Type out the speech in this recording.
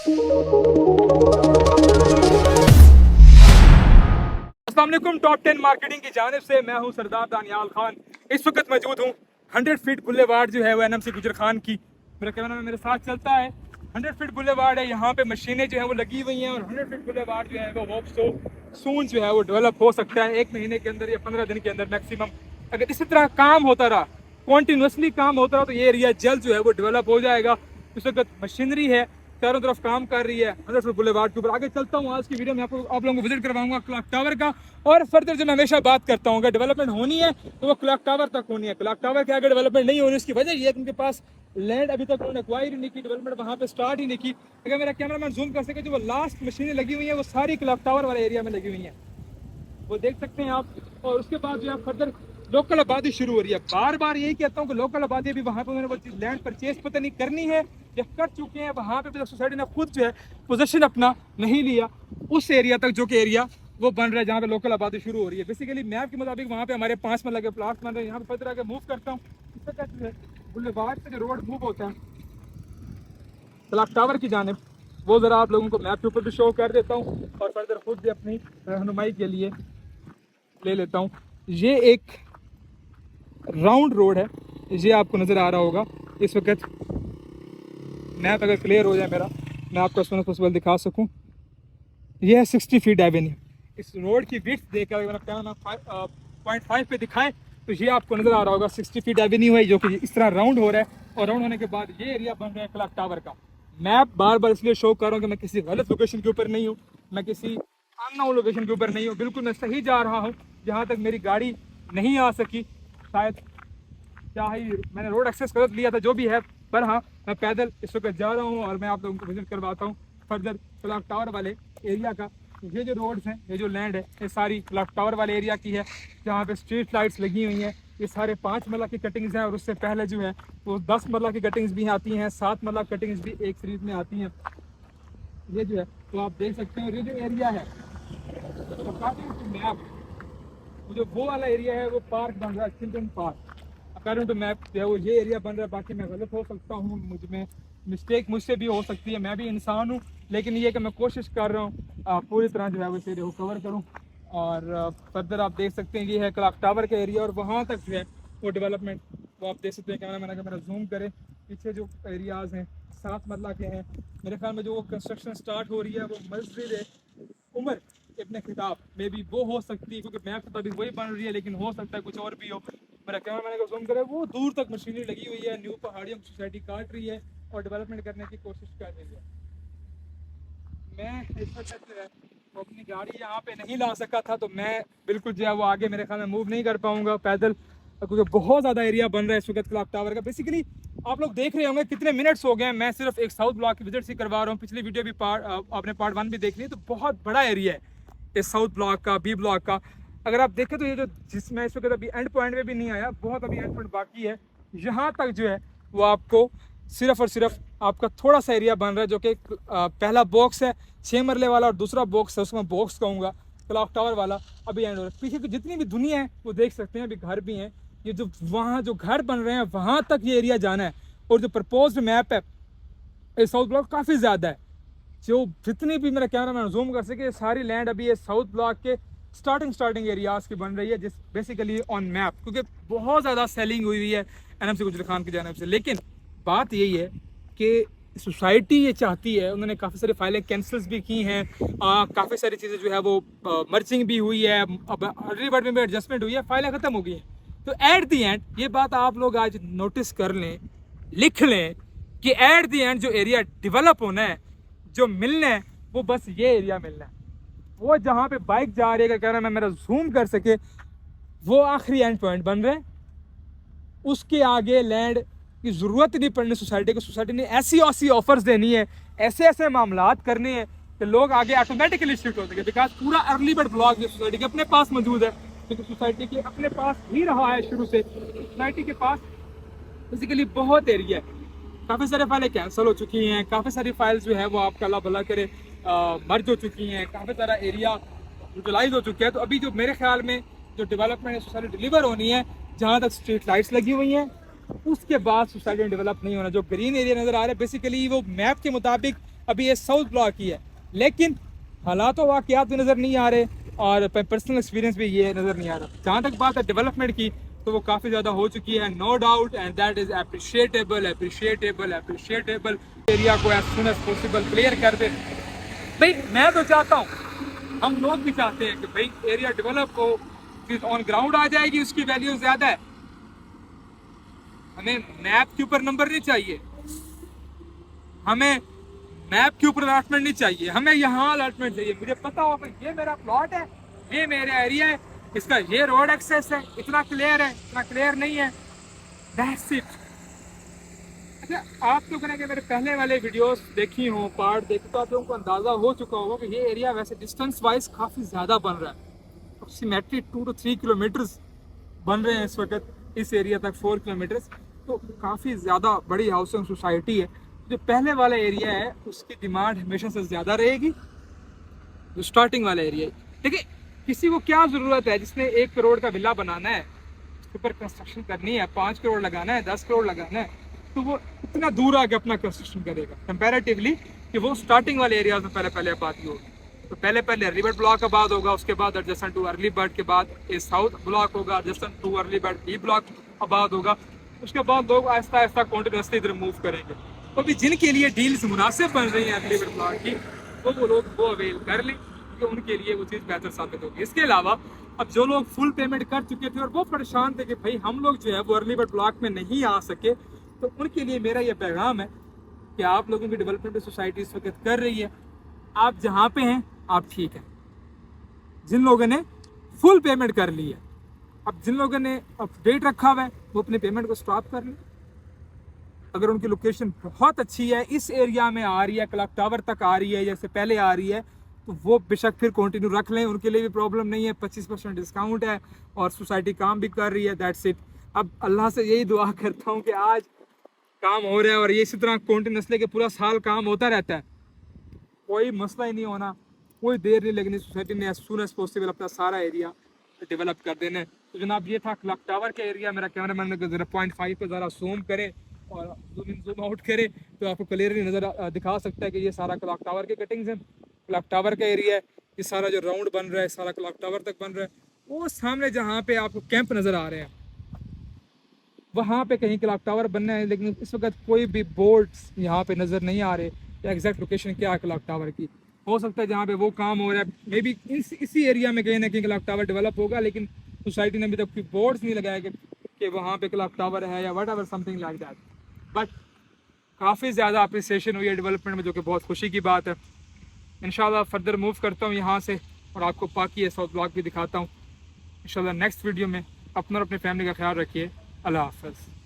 अस्सलाम वालेकुम। Top 10 marketing की जानिब से मैं हूं सरदार दानियाल खान। इस वक्त मौजूद हूं 100 फीट बुलेवार्ड जो है वो एनएमसी गुजर खान की। मेरा कैमरा मेरे साथ चलता है। 100 फीट बुलेवार्ड है, यहाँ पे मशीनें जो है वो लगी हुई हैं और 100 फीट बुलेवार्ड जो है वो होप सो सून जो है वो डेवलप हो सकता है 1 महीने के अंदर या 15 दिन के अंदर मैक्सिमम। अगर इसी तरह काम होता रहा, कॉन्टीन्यूसली काम होता रहा, तो ये एरिया जल्द जो है वो डेवलप हो जाएगा। इस वक्त मशीनरी है, चारों तरफ काम कर रही है 100 फीट बुलेवार्ड के ऊपर। आगे चलता हूँ, आज की वीडियो में आप लोगों को विजिट करवाऊंगा क्लॉक टावर का। और फर्दर जो मैं हमेशा बात करता हूँ, अगर डेवलपमेंट होनी है तो वो क्लॉक टावर तक होनी है। क्लॉक टावर के आगे डेवलपमेंट नहीं होनी, उसकी वजह ये है कि उनके पास लैंड अभी तक उन्होंने एक्वायर ही नहीं की, डेवलपमेंट वहाँ पे स्टार्ट ही नहीं की। अगर मेरा कैमरामैन जूम कर सके, जो वो लास्ट मशीनें लगी हुई हैं वो सारी क्लॉक टावर वाले एरिया में लगी हुई हैं, वो देख सकते हैं आप। और उसके बाद जो है फर्दर लोकल आबादी शुरू हो रही है। बार बार यही कहता हूँ कि लोकल आबादी भी वहाँ पे उन्होंने वो चीज़ लैंड परचेज पता नहीं करनी है या कर चुके हैं, वहाँ पे भी सोसाइटी ने खुद जो है पोजीशन अपना नहीं लिया उस एरिया तक, जो कि एरिया वो बन रहा है जहाँ पे लोकल आबादी शुरू हो रही है। बेसिकली मैप के मुताबिक वहाँ पे हमारे 5 मरला के प्लाट बन रहे हैं। यहाँ पे फर्दर आगे मूव करता हूँ, इस वक्त जो है बुलेवार्ड से जो रोड मूव होता है क्लॉक टावर की जानिब, वो ज़रा आप लोगों को मैप के ऊपर भी शो कर देता हूँ और फर्दर खुद भी अपनी रहनुमाई के लिए ले लेता हूँ। ये एक राउंड रोड है, ये आपको नज़र आ रहा होगा इस वक्त। मैप अगर क्लियर हो जाए मेरा, मैं आपको एज सून एज पॉसिबल दिखा सकूँ। ये है 60 फीट एवेन्यू। इस रोड की विड्थ देखकर अगर मैं 0.5 पे दिखाएं तो ये आपको नज़र आ रहा होगा 60 फीट एवेन्यू है, जो कि इस तरह राउंड हो रहा है। और राउंड होने के बाद ये एरिया बन रहा है क्लॉक टावर का। मैप बार बार इसलिए शो कर रहा हूँ कि मैं किसी गलत लोकेशन के ऊपर नहीं हूँ, मैं किसी अननोन लोकेशन के ऊपर नहीं हूँ, बिल्कुल मैं सही जा रहा हूँ। जहाँ तक मेरी गाड़ी नहीं आ सकी, शायद क्या ही मैंने रोड एक्सेस गलत लिया था, जो भी है, पर हाँ मैं पैदल इस वक्त जा रहा हूँ और मैं आप लोगों को विजिट करवाता हूँ फर्दर क्लॉक टावर वाले एरिया का। ये जो रोड्स हैं, ये जो लैंड है, ये सारी क्लॉक टावर वाले एरिया की है, जहाँ पे स्ट्रीट लाइट्स लगी हुई हैं। ये सारे 5 मरला की कटिंग्स हैं और उससे पहले जो है वो 10 मरला की कटिंग्स भी आती हैं, 7 मरला कटिंग्स भी एक सीरीज में आती हैं। ये जो है तो आप देख सकते हैं। और ये जो एरिया है तो काफ़ी मैप, जो वो वाला एरिया है वो पार्क बन रहा है, children park according to map जो है वो ये एरिया बन रहा है। बाकी मैं गलत हो सकता हूँ, मुझ में मिस्टेक मुझसे भी हो सकती है, मैं भी इंसान हूँ, लेकिन ये कि मैं कोशिश कर रहा हूँ पूरी तरह जो है वो इस एरिया को कवर करूँ। और फर्दर आप देख सकते हैं ये है क्लॉक टावर का एरिया और वहाँ तक जो है वो डेवलपमेंट वो आप देख सकते हैं। कैमरा मैंने अगर मेरा जूम करे, पीछे जो एरियाज़ हैं 7 मरला के हैं। मेरे ख्याल में जो कंस्ट्रक्शन स्टार्ट हो रही है वो मस्जिद उमर इब्ने खिताब में भी वो हो सकती है, क्योंकि मैप तो अभी वही बन रही है, लेकिन हो सकता है कुछ और भी हो। मेरा कैमरा मैंने को जूम करे, वो दूर तक मशीनरी लगी हुई है, न्यू पहाड़ियों की सोसाइटी काट रही है और डेवलपमेंट करने की कोशिश कर रही है। मैं इस वक्त जो है वो अपनी गाड़ी यहाँ पे नहीं ला सका था, तो मैं बिल्कुल जो है वो आगे मेरे ख्याल में मूव नहीं कर पाऊँगा पैदल, क्योंकि बहुत ज़्यादा एरिया बन रहा है इस वक्त क्लॉक टावर का। बेसिकली आप लोग देख रहे होंगे कितने मिनट्स हो गए हैं, मैं सिर्फ एक साउथ ब्लॉक की विजिट से करवा रहा हूँ। पिछली वीडियो भी आपने पार्ट 1 भी देख ली, तो बहुत बड़ा एरिया है इस साउथ ब्लॉक का, बी ब्लॉक का। अगर आप देखें तो ये जो जिसमें इस वक्त अभी एंड पॉइंट में भी नहीं आया, बहुत अभी एंड पॉइंट बाकी है। यहाँ तक जो है वो आपको सिर्फ और सिर्फ आपका थोड़ा सा एरिया बन रहा है, जो कि पहला बॉक्स है 6 मरले वाला और दूसरा बॉक्स है, उसको मैं बॉक्स कहूँगा, क्लॉक टावर वाला अभी एंड हो रहा है। पीछे की जितनी भी दुनिया है वो देख सकते हैं, अभी घर भी हैं। ये जो वहाँ जो घर बन रहे हैं वहाँ तक ये एरिया जाना है। और जो प्रपोज्ड मैप है ये साउथ ब्लॉक काफ़ी ज़्यादा है, जो जितनी भी मेरा कैमरा मैन जूम कर सके सारी लैंड अभी ये साउथ ब्लॉक के स्टार्टिंग एरियाज़ की बन रही है, जिस बेसिकली ऑन मैप, क्योंकि बहुत ज़्यादा सेलिंग हुई है एनएमसी गुजर खान की जानिब से। लेकिन बात यही है कि सोसाइटी ये चाहती है, उन्होंने काफ़ी सारी फाइलें कैंसिल्स भी की हैं, काफ़ी सारी चीज़ें जो है वो मर्चिंग भी हुई है, अब अर्ली बर्ड में भी एडजस्टमेंट हुई है, फाइलें ख़त्म हो गई हैं। तो एट दी एंड ये बात आप लोग आज नोटिस कर लें, लिख लें कि एट दी एंड जो एरिया डेवलप होना है, जो मिलना है, वो बस ये एरिया मिलना है। वो जहाँ पे बाइक जा रही है, कह रहा मैं मेरा जूम कर सके, वो आखिरी एंड पॉइंट बन रहे हैं। उसके आगे लैंड की ज़रूरत नहीं पड़नी सोसाइटी को। सोसाइटी ने ऐसी ऐसी ऑफर्स देनी है, ऐसे ऐसे मामलात करने हैं कि लोग आगे ऑटोमेटिकली शिफ्ट हो सके। बिकॉज पूरा अर्ली बर्ड ब्लॉक जो सोसाइटी के अपने पास मौजूद है, क्योंकि सोसाइटी के अपने पास ही रहा है शुरू से। सोसाइटी के पास बेसिकली बहुत एरिया है, काफ़ी सारे फाइलें कैंसिल हो चुकी हैं, काफ़ी सारी फाइल्स जो है वो आपका अल्लाह भला करे मर्ज हो चुकी हैं, काफ़ी सारा एरिया यूटिलाइज हो चुका है। तो अभी जो मेरे ख्याल में जो डेवलपमेंट है सोसाइटी डिलीवर होनी है, जहाँ तक स्ट्रीट लाइट्स लगी हुई हैं, उसके बाद सोसाइटी डेवलप नहीं होना। जो ग्रीन एरिया नज़र आ रहा है बेसिकली वो मैप के मुताबिक अभी ये साउथ ब्लॉक ही है, लेकिन हालात व वाक़यात भी नज़र नहीं आ रहे और पर्सनल एक्सपीरियंस भी ये नज़र नहीं आ रहा। जहाँ तक बात है डेवलपमेंट की, तो वो काफ़ी ज़्यादा हो चुकी है, no doubt, and that is appreciable appreciable appreciable. Area को as soon as possible clear कर दे। भाई मैं तो चाहता हूँ, हम लोग भी चाहते हैं कि भाई एरिया डेवलप हो, चीज़ ऑन ग्राउंड आ जाएगी, उसकी वैल्यू ज़्यादा है। हमें मैप के ऊपर नंबर नहीं चाहिए, हमें मैप के ऊपर अलॉटमेंट नहीं चाहिए, हमें यहाँ अलॉटमेंट चाहिए। मुझे पता हो कि ये मेरा प्लॉट है, ये मेरा एरिया है, इसका ये रोड एक्सेस है, इतना क्लियर है, इतना क्लियर नहीं है, दैट्स इट। अच्छा, आप लोगों ने मेरे पहले वाले वीडियोस देखी हो, पार्ट देखी, तो आप लोगों को अंदाज़ा हो चुका होगा कि ये एरिया वैसे डिस्टेंस वाइज काफ़ी ज़्यादा बन रहा है। अप्रोक्सीमेटली 2 to 3 किलोमीटर्स बन रहे हैं इस वक्त इस एरिया तक, 4 किलोमीटर्स। तो काफ़ी ज़्यादा बड़ी हाउसिंग सोसाइटी है। जो पहले वाला एरिया है उसकी डिमांड हमेशा से ज़्यादा रहेगी जो स्टार्टिंग वाला एरिया है। देखिए, किसी को क्या ज़रूरत है, जिसने 1 करोड़ का विला बनाना है, उसके ऊपर कंस्ट्रक्शन करनी है, 5 करोड़ लगाना है, 10 करोड़ लगाना है, तो वो इतना दूर आके अपना कंस्ट्रक्शन करेगा कंपैरेटिवली कि वो स्टार्टिंग वाले एरियाज में पहले आबादी होगी। तो पहले अर्ली बर्ड ब्लॉक आबाद होगा, उसके बाद एडजेसेंट टू अर्ली बर्ड के बाद ए साउथ ब्लॉक होगा, adjacent to early bird B block आबाद होगा। उसके बाद लोग आहिस्ता आहिस्ता कॉन्टिन्यूसली इधर मूव करेंगे। तो अभी जिनके लिए डील्स मुनासिब बन रही हैं अर्ली बर्ड ब्लॉक की, तो वो लोग वो अवेल कर लें, क्योंकि उनके लिए वो चीज़ बेहतर साबित होगी। इसके अलावा अब जो लोग फुल पेमेंट कर चुके थे और वो परेशान थे कि भाई हम लोग जो है वो अर्ली बर्ड ब्लॉक में नहीं आ सके, तो उनके लिए मेरा ये पैगाम है कि आप लोगों की डेवलपमेंट सोसाइटी इस वक्त कर रही है, आप जहाँ पे हैं आप ठीक हैं। जिन लोगों ने फुल पेमेंट कर ली है, अब जिन लोगों ने अपडेट रखा हुआ है वो अपने पेमेंट को स्टॉप कर लें। अगर उनकी लोकेशन बहुत अच्छी है, इस एरिया में आ रही है, क्लॉक टावर तक आ रही है, जैसे पहले आ रही है, तो वो बेशक फिर कंटिन्यू रख लें, उनके लिए भी प्रॉब्लम नहीं है। 25% डिस्काउंट है और सोसाइटी काम भी कर रही है, दैट्स इट। अब अल्लाह से यही दुआ करता हूँ कि आज काम हो रहा है और ये इसी तरह कंटिन्यूसली के पूरा साल काम होता रहता है, कोई मसला ही नहीं होना, कोई देर नहीं लगनी, सोसाइटी ने एज सुन एज पॉसिबल अपना सारा एरिया डेवलप कर देना है। तो जनाब ये था क्लॉक टावर का एरिया। मेरा कैमरा मैन 0.5 पे ज़रा जूम करे और जूम इन जूम आउट करे तो आपको क्लियरली नज़र दिखा सकता है कि ये सारा क्लॉक टावर के कटिंग्स हैं, क्लॉक टावर का एरिया है। ये सारा जो राउंड बन रहा है सारा क्लॉक टावर तक बन रहा है। वो सामने जहाँ पे आपको कैंप नज़र आ रहे हैं वहाँ पे कहीं क्लॉक टावर बनना है, लेकिन इस वक्त कोई भी बोर्ड्स यहाँ पे नज़र नहीं आ रहे एग्जैक्ट लोकेशन क्या है क्लॉक टावर की। हो सकता है जहाँ पे वो काम हो रहा है मे बी इसी एरिया में कहीं ना कहीं क्लॉक टावर डेवलप होगा, लेकिन सोसाइटी ने अभी तक कोई बोर्ड्स नहीं लगाया कि वहाँ पे क्लॉक टावर है या what ever something like that. But काफ़ी ज़्यादा अप्रिसिएशन हुई है डेवलपमेंट में, जो कि बहुत खुशी की बात है। इंशाल्लाह फर्दर मूव करता हूँ यहाँ से और आपको पाकी साउथ ब्लॉक भी दिखाता हूँ इंशाल्लाह नेक्स्ट वीडियो में। अपना और अपनी फैमिली का ख्याल रखिए। अल्लाह हाफ़िज़।